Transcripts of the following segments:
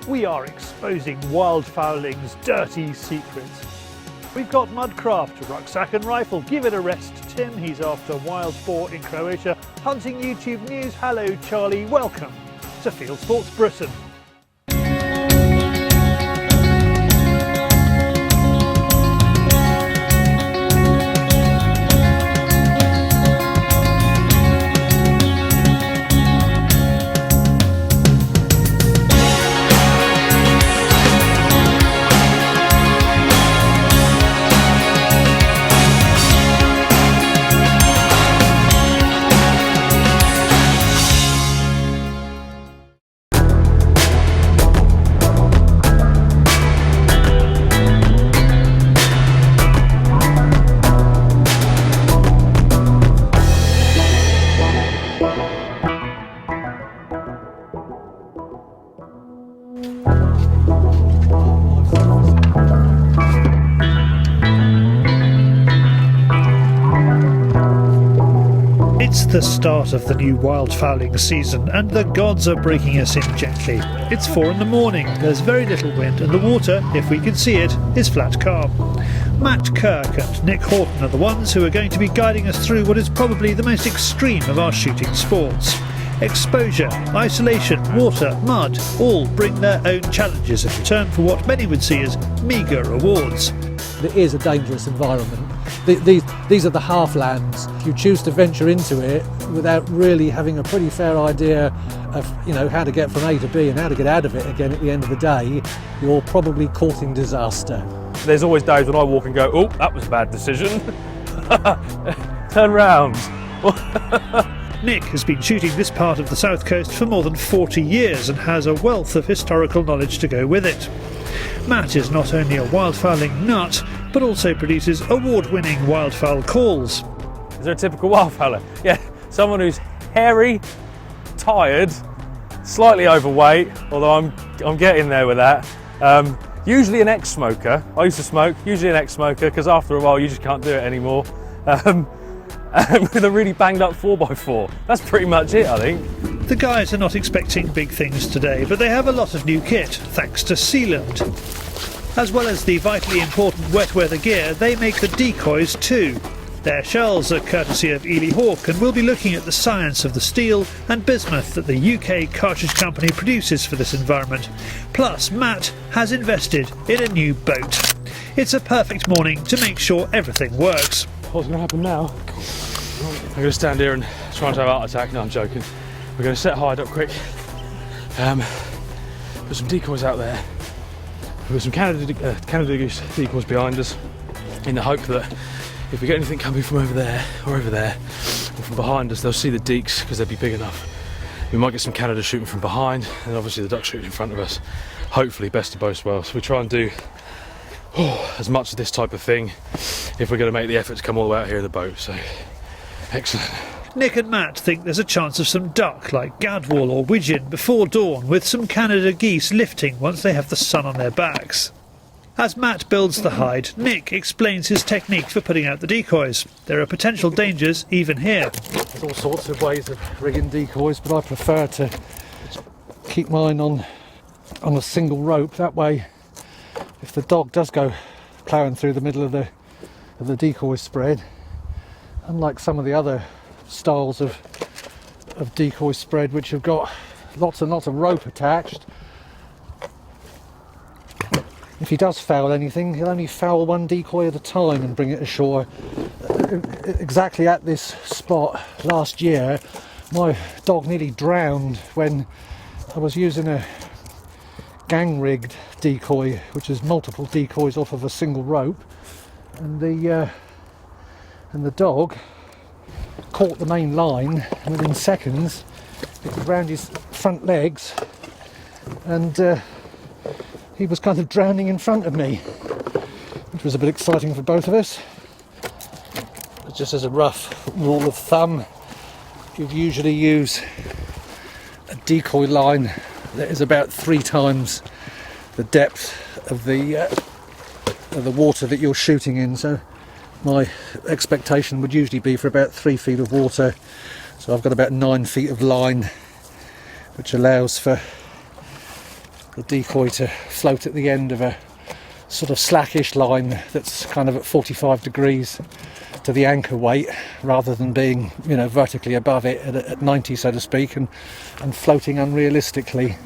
we are exposing wildfowling's dirty secrets. We've got Mudcraft, rucksack and rifle, give it a rest. Tim, he's after wild boar in Croatia. Hunting YouTube news, Hallo Charlie, welcome to Fieldsports Britain. It's the start of the new wildfowling season and the gods are breaking us in gently. It's 4 in the morning, there's very little wind and the water, if we can see it, is flat calm. Matt, Kirk and Nick Horten are the ones who are going to be guiding us through what is probably the most extreme of our shooting sports. Exposure, isolation, water, mud, all bring their own challenges in return for what many would see as meagre rewards. It is a dangerous environment. These are the halflands. If you choose to venture into it without really having a pretty fair idea of how to get from A to B and how to get out of it again at the end of the day, you're probably courting disaster. There's always days when I walk and go, oh, that was a bad decision. Turn round. Nick has been shooting this part of the south coast for more than 40 years and has a wealth of historical knowledge to go with it. Matt is not only a wildfowling nut, but also produces award-winning wildfowl calls. Is there a typical wildfowler? Yeah, someone who's hairy, tired, slightly overweight, although I'm getting there with that. Usually an ex-smoker. I used to smoke, usually an ex-smoker, because after a while you just can't do it anymore. With a really banged up 4x4. That's pretty much it, I think. The guys are not expecting big things today, but they have a lot of new kit, thanks to Sealand. As well as the vitally important wet weather gear, they make the decoys too. Their shells are courtesy of Ely Hawk, and we'll be looking at the science of the steel and bismuth that the UK cartridge company produces for this environment. Plus, Matt has invested in a new boat. It's a perfect morning to make sure everything works. What's going to happen now? I'm going to stand here and try not to have a heart attack. No, I'm joking. We're going to set hide up quick. Put some decoys out there. We've got some Canada Goose decoys behind us in the hope that if we get anything coming from over there or from behind us, they'll see the deeks because they'll be big enough. We might get some Canada shooting from behind and obviously the duck shooting in front of us. Hopefully best of both worlds. So we try and do as much of this type of thing if we're going to make the effort to come all the way out here in the boat. So excellent. Nick and Matt think there's a chance of some duck like gadwall or widgeon before dawn, with some Canada geese lifting once they have the sun on their backs. As Matt builds the hide, Nick explains his technique for putting out the decoys. There are potential dangers even here. There's all sorts of ways of rigging decoys, but I prefer to keep mine on a single rope. That way, if the dog does go ploughing through the middle of the decoy spread, unlike some of the other styles of decoy spread which have got lots and lots of rope attached, if he does foul anything, he'll only foul one decoy at a time and bring it ashore. Exactly at this spot last year, my dog nearly drowned when I was using a gang rigged decoy, which is multiple decoys off of a single rope, and the dog caught the main line, and within seconds it was round his front legs and he was kind of drowning in front of me, which was a bit exciting for both of us. But just as a rough rule of thumb, you'd usually use a decoy line that is about 3 times the depth of the water that you're shooting in. So my expectation would usually be for about 3 feet of water. So I've got about 9 feet of line, which allows for the decoy to float at the end of a sort of slackish line that's kind of at 45 degrees to the anchor weight, rather than being, you know, vertically above it at 90, so to speak, and floating unrealistically.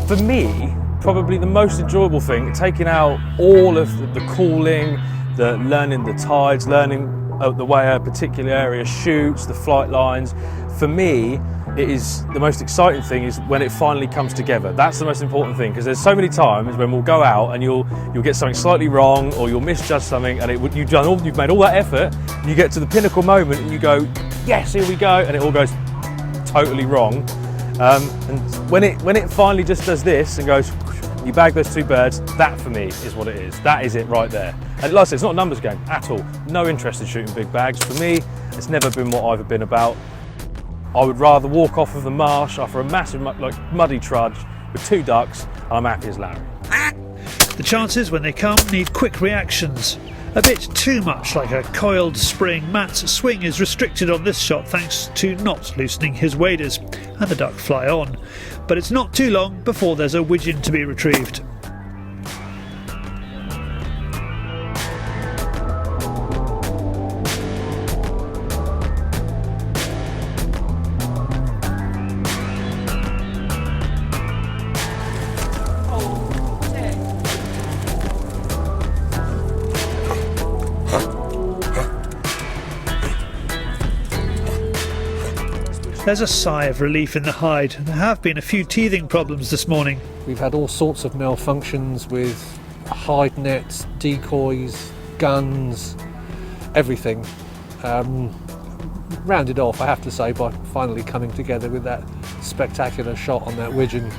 For me, probably the most enjoyable thing, taking out all of the calling, the learning the tides, learning the way a particular area shoots, the flight lines. For me, it is the most exciting thing is when it finally comes together. That's the most important thing, because there's so many times when we'll go out and you'll get something slightly wrong, or you'll misjudge something, and you've made all that effort, and you get to the pinnacle moment and you go, yes, here we go, and it all goes totally wrong. And when it finally just does this and goes, you bag those two birds, that for me is what it is. That is it right there. And like I said, it's not a numbers game at all. No interest in shooting big bags. For me, it's never been what I've been about. I would rather walk off of the marsh after a massive muddy trudge with 2 ducks, and I'm happy as Larry. The chances when they come need quick reactions. A bit too much like a coiled spring, Matt's swing is restricted on this shot thanks to not loosening his waders, and the duck fly on. But it's not too long before there's a widgeon to be retrieved. There's a sigh of relief in the hide. There have been a few teething problems this morning. We've had all sorts of malfunctions with hide nets, decoys, guns, everything. Rounded off, I have to say, by finally coming together with that spectacular shot on that widgeon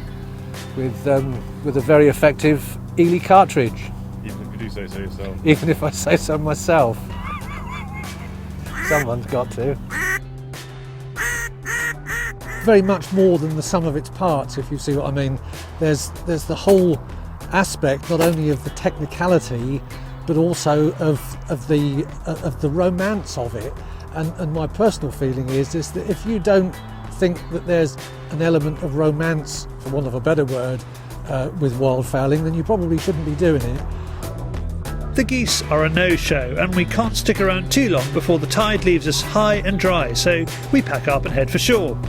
with a very effective Ely cartridge. Even if you do say so yourself. Even if I say so myself. Someone's got to. Very much more than the sum of its parts, if you see what I mean. There's the whole aspect, not only of the technicality, but also of the romance of it. And my personal feeling is that if you don't think that there's an element of romance, for want of a better word, with wildfowling, then you probably shouldn't be doing it. The geese are a no-show, and we can't stick around too long before the tide leaves us high and dry, so we pack up and head for shore.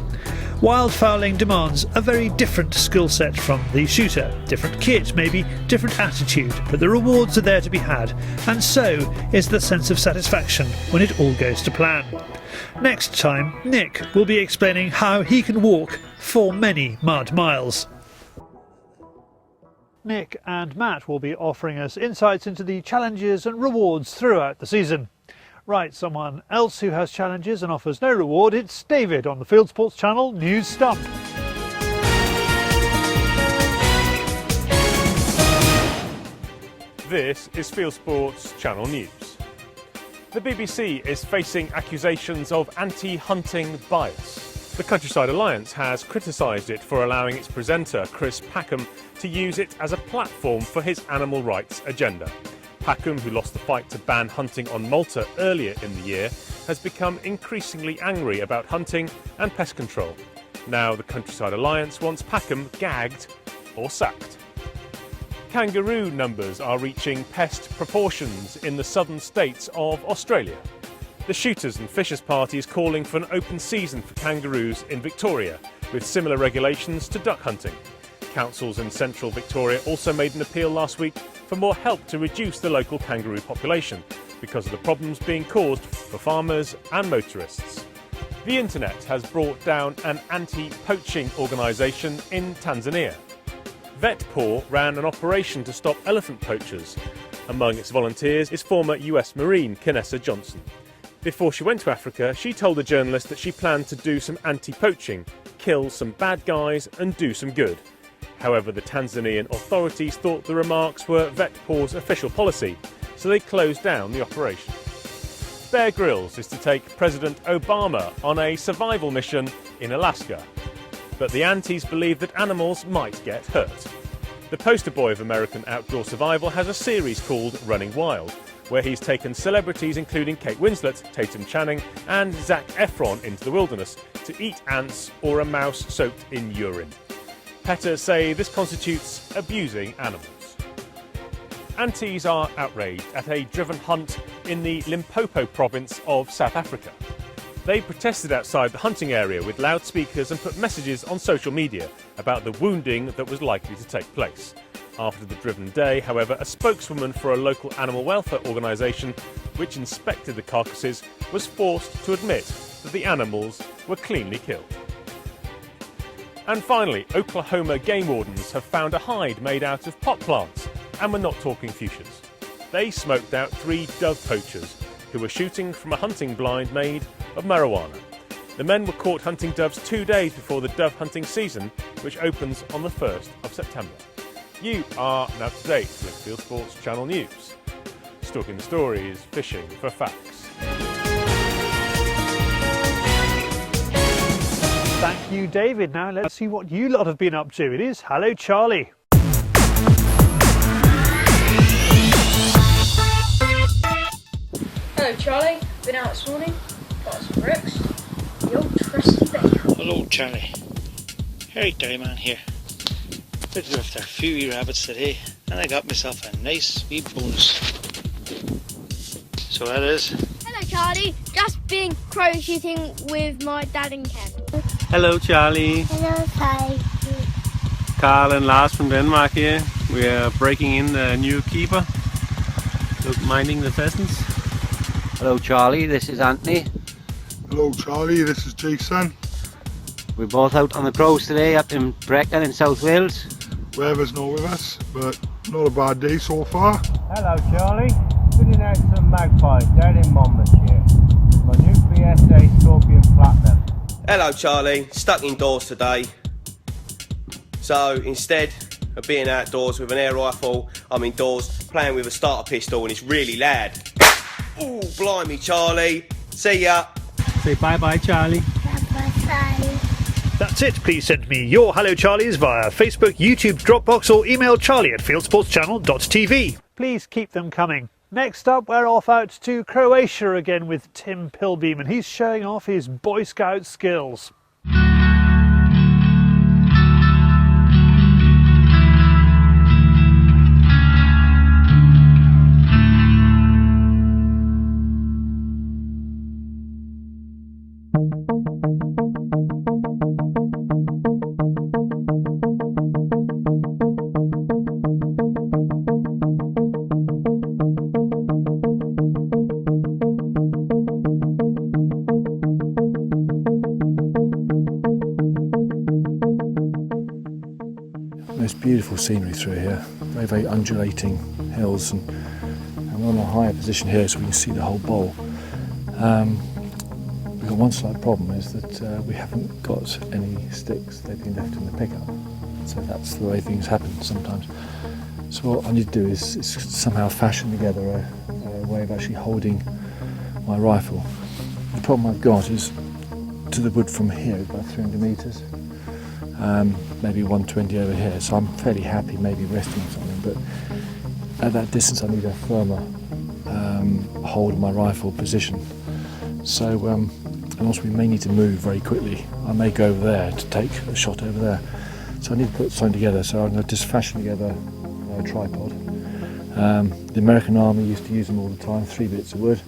Wildfowling demands a very different skill set from the shooter, different kit maybe, different attitude, but the rewards are there to be had, and so is the sense of satisfaction when it all goes to plan. Next time, Nick will be explaining how he can walk for many mud miles. Nick and Matt will be offering us insights into the challenges and rewards throughout the season. Right, someone else who has challenges and offers no reward, it's David on the Fieldsports Channel News Stump. This is Fieldsports Channel News. The BBC is facing accusations of anti-hunting bias. The Countryside Alliance has criticised it for allowing its presenter, Chris Packham, to use it as a platform for his animal rights agenda. Packham, who lost the fight to ban hunting on Malta earlier in the year, has become increasingly angry about hunting and pest control. Now the Countryside Alliance wants Packham gagged or sacked. Kangaroo numbers are reaching pest proportions in the southern states of Australia. The Shooters and Fishers Party is calling for an open season for kangaroos in Victoria, with similar regulations to duck hunting. Councils in central Victoria also made an appeal last week for more help to reduce the local kangaroo population because of the problems being caused for farmers and motorists. The internet has brought down an anti-poaching organisation in Tanzania. VetPaw ran an operation to stop elephant poachers. Among its volunteers is former US Marine Kenessa Johnson. Before she went to Africa, she told a journalist that she planned to do some anti-poaching, kill some bad guys and do some good. However, the Tanzanian authorities thought the remarks were VetPaw's official policy, so they closed down the operation. Bear Grylls is to take President Obama on a survival mission in Alaska, but the antis believe that animals might get hurt. The poster boy of American outdoor survival has a series called Running Wild, where he's taken celebrities including Kate Winslet, Tatum Channing and Zac Efron into the wilderness to eat ants or a mouse soaked in urine. petters say this constitutes abusing animals. Antis are outraged at a driven hunt in the Limpopo province of South Africa. They protested outside the hunting area with loudspeakers and put messages on social media about the wounding that was likely to take place. After the driven day, however, a spokeswoman for a local animal welfare organisation which inspected the carcasses was forced to admit that the animals were cleanly killed. And finally, Oklahoma game wardens have found a hide made out of pot plants, and we're not talking fuchsias. They smoked out 3 dove poachers who were shooting from a hunting blind made of marijuana. The men were caught hunting doves 2 days before the dove hunting season, which opens on the 1st of September. You are now up to date with Fieldsports Channel News. Stalking the stories, fishing for facts. Thank you, David. Now let's see what you lot have been up to. It is Hallo Charlie. Hello Charlie, been out this morning, got some bricks, the old trusty bacon. Hello Charlie, Harry Dairyman here. Been after a few wee rabbits today and I got myself a nice wee bonus. So that is. Hello Charlie, just been crow shooting with my dad and Ken. Hello Charlie. Hello Ty. Carl and Lars from Denmark here. We are breaking in the new keeper. Look, minding the pheasants. Hello Charlie, this is Anthony. Hello Charlie, this is Jason. We're both out on the crows today up in Brecon in South Wales. Weather's not with us, but not a bad day so far. Hello Charlie, putting out some magpies down in Monmouthshire. My new BSA Scorpion Platinum. Hello Charlie, stuck indoors today. So instead of being outdoors with an air rifle, I'm indoors playing with a starter pistol and it's really loud. Ooh, blimey Charlie, see ya. Say bye bye Charlie. Bye bye. That's it. Please send me your Hallo Charlies via Facebook, YouTube, Dropbox or email charlie@fieldsportschannel.tv. Please keep them coming. Next up, we're off out to Croatia again with Tim Pilbeam, and he's showing off his Boy Scout skills. Most beautiful scenery through here, very, very undulating hills, and we're on a higher position here so we can see the whole bowl. We've got one slight problem, is that we haven't got any sticks. They've been left in the pickup, so that's the way things happen sometimes. So what I need to do is somehow fashion together a way of actually holding my rifle. The problem I've got is to the wood from here, about 300 metres. Maybe 120 over here, so I'm fairly happy maybe resting on something, but at that distance I need a firmer hold of my rifle position. So, and also we may need to move very quickly. I may go over there to take a shot over there. So I need to put something together, so I'm going to just fashion together a tripod. The American Army used to use them all the time, 3 bits of wood.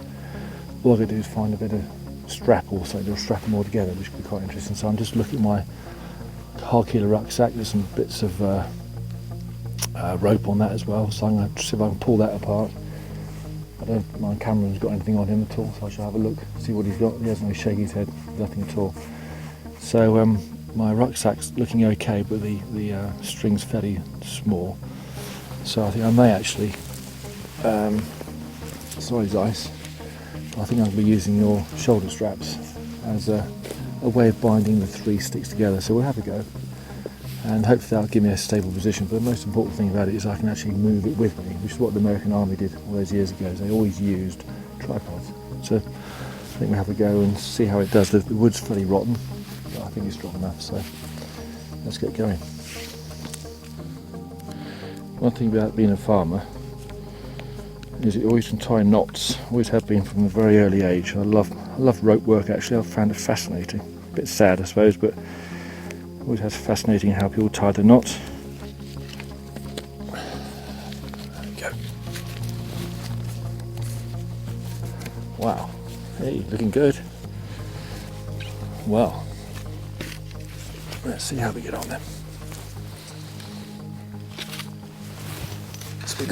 All I've got to do is find a bit of strap or something to strap them all together, which would be quite interesting. So I'm just looking at my half-kilo rucksack. There's some bits of rope on that as well, so I'm going to see if I can pull that apart. I don't mind Cameron's got anything on him at all, so I shall have a look, see what he's got. He hasn't really shaking his head, nothing at all. So my rucksack's looking okay, but the string's fairly small, so I think I may actually, sorry Zeiss, I think I'm going to be using your shoulder straps as a way of binding the 3 sticks together. So we'll have a go, and hopefully that'll give me a stable position. But the most important thing about it is I can actually move it with me, which is what the American Army did all those years ago. They always used tripods. So I think we'll have a go and see how it does. The wood's fairly rotten, but I think it's strong enough, so let's get going. One thing about being a farmer is you always can tie knots, always have been from a very early age. I love rope work actually, I've found it fascinating. A bit sad I suppose, but Always has fascinating how people tie the knots. There we go. Wow. Hey, looking good. Well, let's see how we get on then. So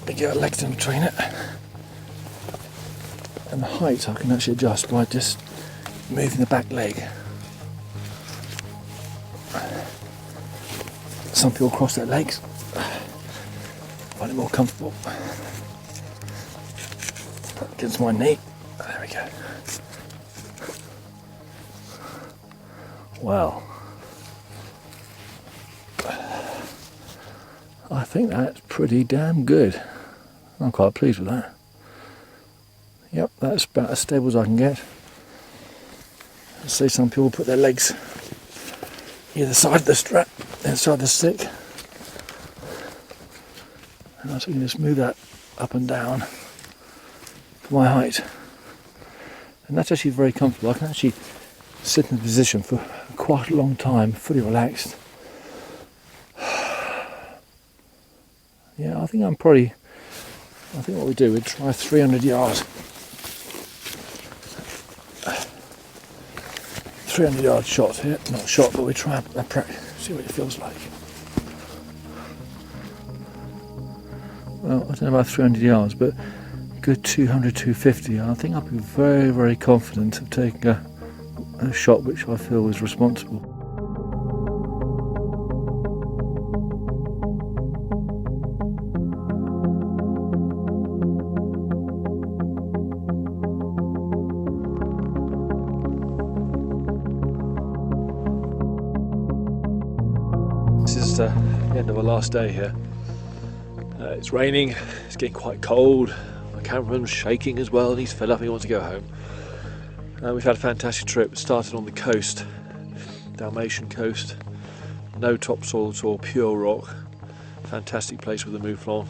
we get our legs in between it, and the height I can actually adjust by just moving the back leg. Some people cross their legs, find it more comfortable. Against my knee. There we go. Well, I think that's pretty damn good. I'm quite pleased with that. Yep, that's about as stable as I can get. I see some people put their legs either side of the strap, inside the stick, and I can just move that up and down for my height, and that's actually very comfortable. I can actually sit in the position for quite a long time, fully relaxed. Yeah, I think what we do, we'd try 300 yards. 300 yard shot here, not shot, but we try a practice, see what it feels like. Well, I don't know about 300 yards, but good 200, 250. I think I'll be very, very confident of taking a shot which I feel is responsible. This is the end of our last day here. It's raining, it's getting quite cold. My cameraman's shaking as well, and he's fed up, he wants to go home. We've had a fantastic trip. It started on the coast, Dalmatian coast. No topsoil at all, pure rock. Fantastic place with the mouflon.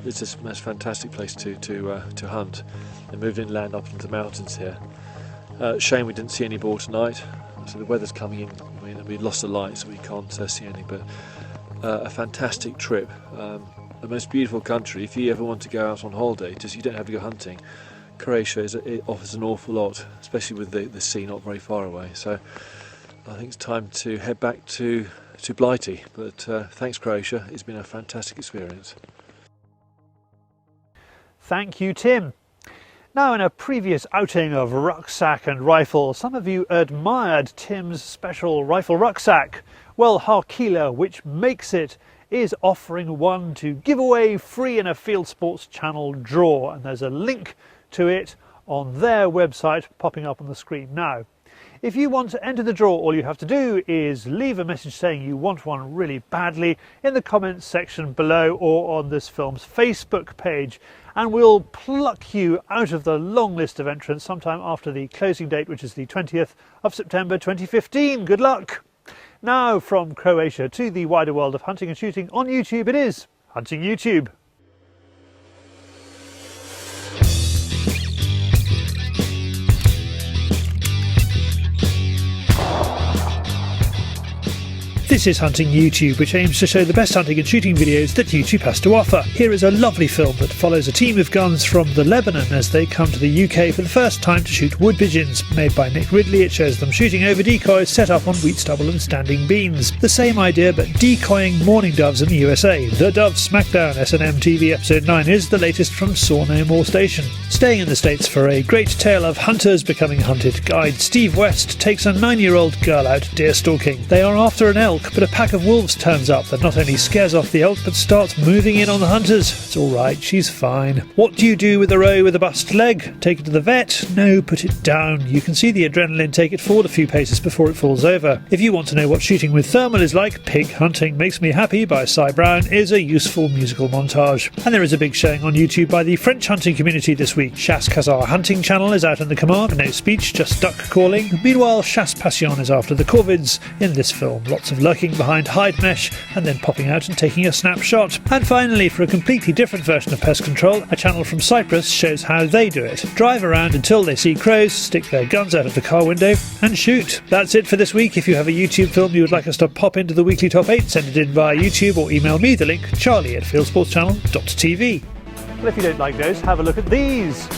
It's just the most fantastic place to hunt. And moved inland up into the mountains here. Shame we didn't see any boar tonight. So the weather's coming in. We lost the light, so we can't see any. But a fantastic trip. The most beautiful country. If you ever want to go out on holiday, you don't have to go hunting. Croatia it offers an awful lot, especially with the sea not very far away. So I think it's time to head back to Blighty. But thanks, Croatia. It's been a fantastic experience. Thank you, Tim. Now, in a previous outing of rucksack and rifle, some of you admired Tim's special rifle rucksack. Well, Harkila, which makes it, is offering one to give away free in a Fieldsports Channel draw, and there's a link to it on their website popping up on the screen now. If you want to enter the draw, all you have to do is leave a message saying you want one really badly in the comments section below or on this film's Facebook page, and we'll pluck you out of the long list of entrants sometime after the closing date, which is the 20th of September 2015. Good luck! Now, from Croatia to the wider world of hunting and shooting on YouTube, it is Hunting YouTube. This is Hunting YouTube, which aims to show the best hunting and shooting videos that YouTube has to offer. Here is a lovely film that follows a team of guns from the Lebanon as they come to the UK for the first time to shoot wood pigeons. Made by Nick Ridley, it shows them shooting over decoys set up on wheat stubble and standing beans. The same idea, but decoying mourning doves in the USA. The Dove Smackdown S&M TV Episode 9 is the latest from Saw No More Station. Staying in the States for a great tale of hunters becoming hunted, guide Steve West takes a 9-year-old girl out deer stalking. They are after an elk, but a pack of wolves turns up that not only scares off the elk but starts moving in on the hunters. It's alright, she's fine. What do you do with a roe with a bust leg? Take it to the vet? No, put it down. You can see the adrenaline take it forward a few paces before it falls over. If you want to know what shooting with thermal is like, Pig Hunting Makes Me Happy by Cy Brown is a useful musical montage. And there is a big showing on YouTube by the French hunting community this week. Chasse Khazar Hunting Channel is out in the command, no speech, just duck calling. Meanwhile, Chasse Passion is after the corvids in this film. Lots of lucky ducking behind hide mesh and then popping out and taking a snapshot. And finally, for a completely different version of pest control, a channel from Cyprus shows how they do it. Drive around until they see crows, stick their guns out of the car window and shoot. That's it for this week. If you have a YouTube film you would like us to pop into the weekly top 8, send it in via YouTube or email me the link, charlie@fieldsportschannel.tv. Well, if you don't like those, have a look at these.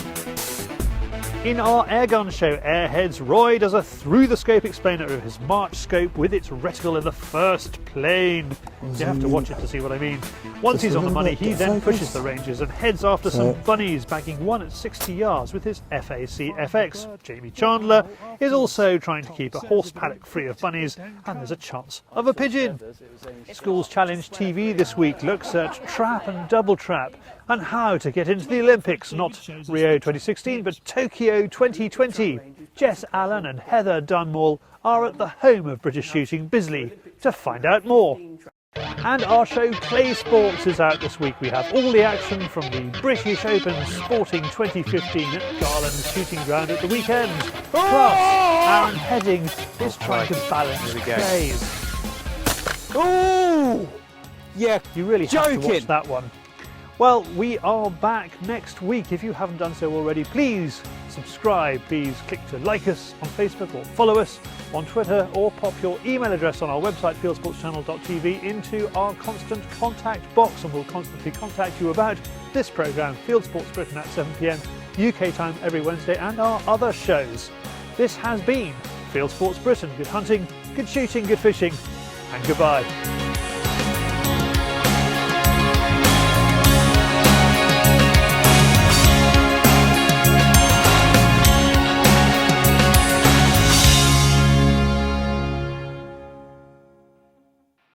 In our airgun show, Airheads, Roy does a through-the-scope explainer of his March scope with its reticle in the first plane. You have to watch it to see what I mean. Once he's on the money, he then pushes the ranges and heads after some bunnies, bagging one at 60 yards with his FAC FX. Jamie Chandler is also trying to keep a horse paddock free of bunnies, and there's a chance of a pigeon. Schools Challenge TV this week looks at trap and double trap and how to get into the Olympics, not Rio 2016 but Tokyo 2020. Jess Allen and Heather Dunmore are at the home of British shooting, Bisley, to find out more. And our show Clay Sports is out this week. We have all the action from the British Open Sporting 2015 at Garland Shooting Ground at the weekend. Plus, Aaron Heading is trying to balance clays. Oh! Yeah, you really have to watch that one. Well, we are back next week. If you haven't done so already, please subscribe. Please click to like us on Facebook or follow us on Twitter, or pop your email address on our website, fieldsportschannel.tv, into our constant contact box, and we'll constantly contact you about this programme, Fieldsports Britain at 7 p.m. UK time every Wednesday, and our other shows. This has been Fieldsports Britain. Good hunting, good shooting, good fishing, and goodbye.